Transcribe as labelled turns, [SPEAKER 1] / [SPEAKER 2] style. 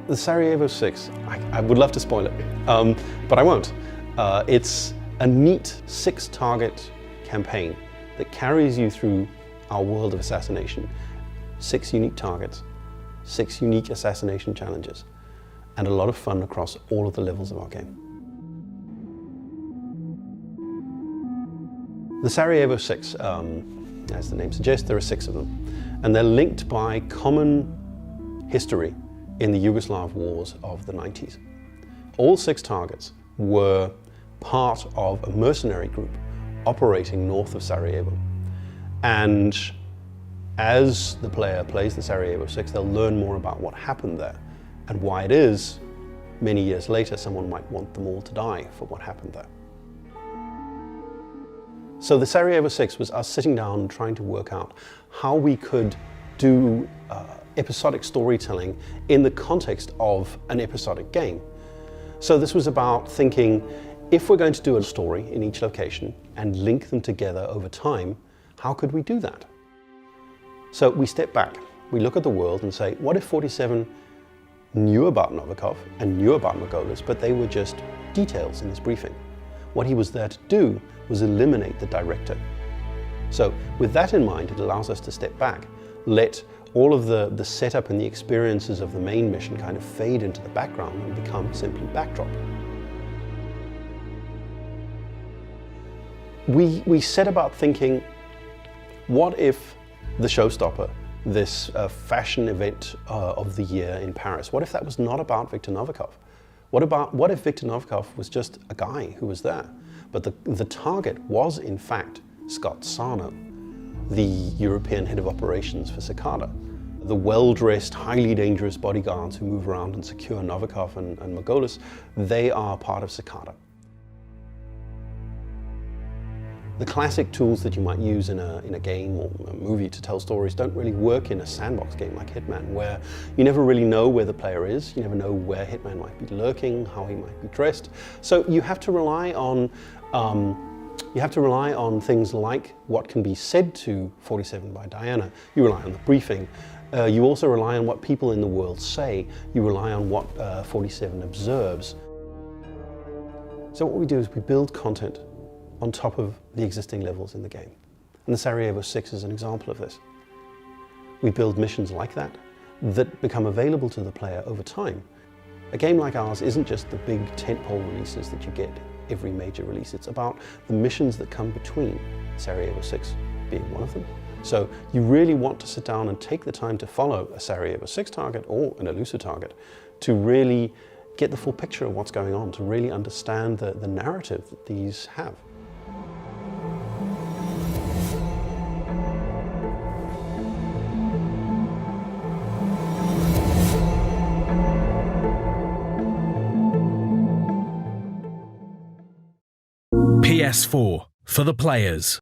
[SPEAKER 1] The Sarajevo Six, I would love to spoil it, but I won't. It's a neat 6-target campaign that carries you through our world of assassination. 6 unique targets, 6 unique assassination challenges, and a lot of fun across all of the levels of our game. The Sarajevo Six, as the name suggests, there are 6 of them, and they're linked by common history in the Yugoslav wars of the 90s. All 6 targets were part of a mercenary group operating north of Sarajevo. And as the player plays the Sarajevo Six, they'll learn more about what happened there and why it is, many years later, someone might want them all to die for what happened there. So the Sarajevo Six was us sitting down and trying to work out how we could do episodic storytelling in the context of an episodic game. So this was about thinking, if we're going to do a story in each location and link them together over time, how could we do that? So we step back, we look at the world and say, what if 47 knew about Novikov and knew about Margolis, but they were just details in his briefing? What he was there to do was eliminate the director. So with that in mind, it allows us to step back, let all of the setup and the experiences of the main mission kind of fade into the background and become simply backdrop. We set about thinking, what if the showstopper, this fashion event of the year in Paris, what if that was not about Viktor Novikov? What if Viktor Novikov was just a guy who was there? But the target was, in fact, Scott Sarno, the European head of operations for CICADA. The well-dressed, highly dangerous bodyguards who move around and secure Novikov and Margolis, they are part of CICADA. The classic tools that you might use in a game or a movie to tell stories don't really work in a sandbox game like Hitman, where you never really know where the player is, you never know where Hitman might be lurking, how he might be dressed. So you have to rely on things like what can be said to 47 by Diana. You rely on the briefing. You also rely on what people in the world say. You rely on what 47 observes. So what we do is we build content on top of the existing levels in the game. And the Sarajevo Six is an example of this. We build missions like that become available to the player over time. A game like ours isn't just the big tentpole releases that you get every major release. It's about the missions that come between, Sarajevo Six being one of them. So you really want to sit down and take the time to follow a Sarajevo Six target or an elusive target to really get the full picture of what's going on, to really understand the narrative that these have.
[SPEAKER 2] PS4 for the players.